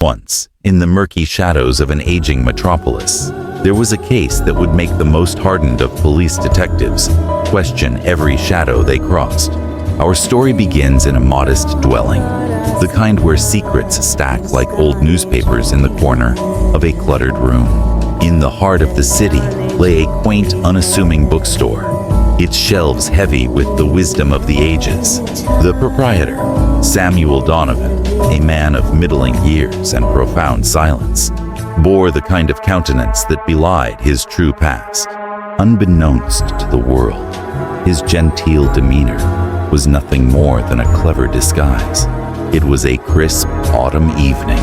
Once, in the murky shadows of an aging metropolis, there was a case that would make the most hardened of police detectives question every shadow they crossed. Our story begins in a modest dwelling, the kind where secrets stack like old newspapers in the corner of a cluttered room. In the heart of the city lay a quaint, unassuming bookstore, its shelves heavy with the wisdom of the ages. The proprietor, Samuel Donovan, a man of middling years and profound silence, bore the kind of countenance that belied his true past. Unbeknownst to the world, his genteel demeanor was nothing more than a clever disguise. It was a crisp autumn evening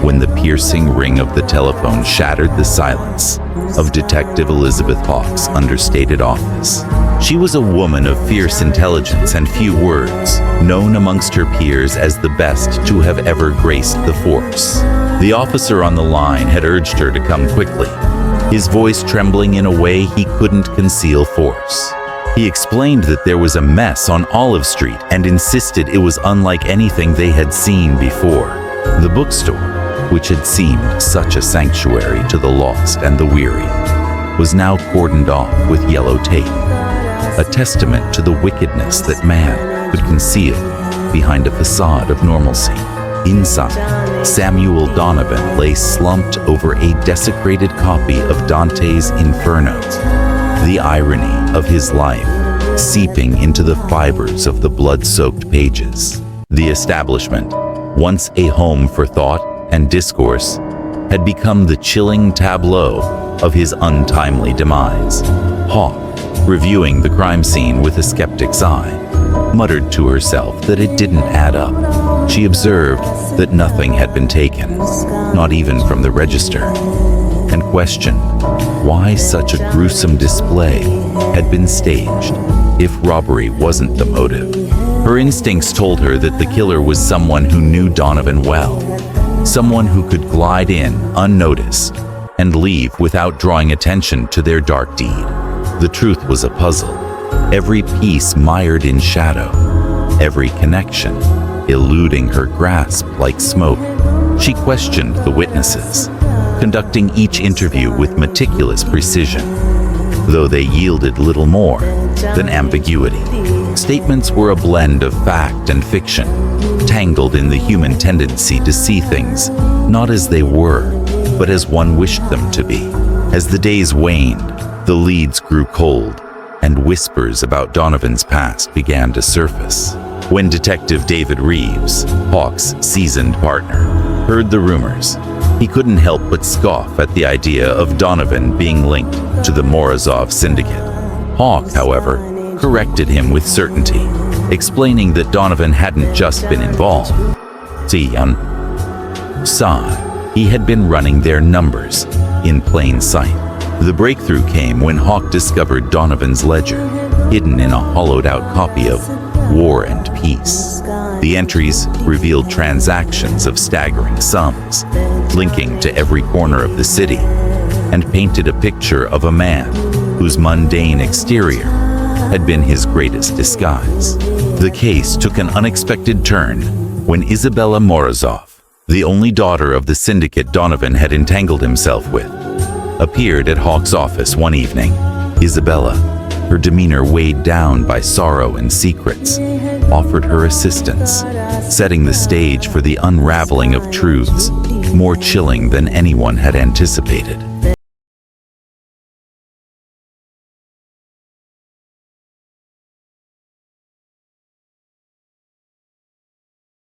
when the piercing ring of the telephone shattered the silence of Detective Elizabeth Hawke's understated office. She was a woman of fierce intelligence and few words, known amongst her peers as the best to have ever graced the force. The officer on the line had urged her to come quickly, his voice trembling in a way he couldn't conceal force. He explained that there was a mess on Olive Street and insisted it was unlike anything they had seen before. The bookstore, which had seemed such a sanctuary to the lost and the weary, was now cordoned off with yellow tape, a testament to the wickedness that man could conceal behind a facade of normalcy. Inside, Samuel Donovan lay slumped over a desecrated copy of Dante's Inferno, the irony of his life seeping into the fibers of the blood-soaked pages. The establishment, once a home for thought and discourse, had become the chilling tableau of his untimely demise. Hawke, reviewing the crime scene with a skeptic's eye, muttered to herself that it didn't add up. She observed that nothing had been taken, not even from the register, and questioned why such a gruesome display had been staged if robbery wasn't the motive. Her instincts told her that the killer was someone who knew Donovan well, someone who could glide in unnoticed and leave without drawing attention to their dark deed. The truth was a puzzle, every piece mired in shadow, every connection eluding her grasp like smoke. She questioned the witnesses, conducting each interview with meticulous precision, though they yielded little more than ambiguity. Statements were a blend of fact and fiction, tangled in the human tendency to see things not as they were, but as one wished them to be. As the days waned, the leads grew cold, and whispers about Donovan's past began to surface. When Detective David Reeves, Hawke's seasoned partner, heard the rumors, he couldn't help but scoff at the idea of Donovan being linked to the Morozov syndicate. Hawke, however, corrected him with certainty, explaining that Donovan hadn't just been involved. He had been running their numbers in plain sight. The breakthrough came when Hawke discovered Donovan's ledger, hidden in a hollowed-out copy of War and Peace. The entries revealed transactions of staggering sums, linking to every corner of the city, and painted a picture of a man whose mundane exterior had been his greatest disguise. The case took an unexpected turn when Isabella Morozov, the only daughter of the syndicate Donovan had entangled himself with, appeared at Hawke's office one evening. Isabella, her demeanor weighed down by sorrow and secrets, offered her assistance, setting the stage for the unraveling of truths more chilling than anyone had anticipated.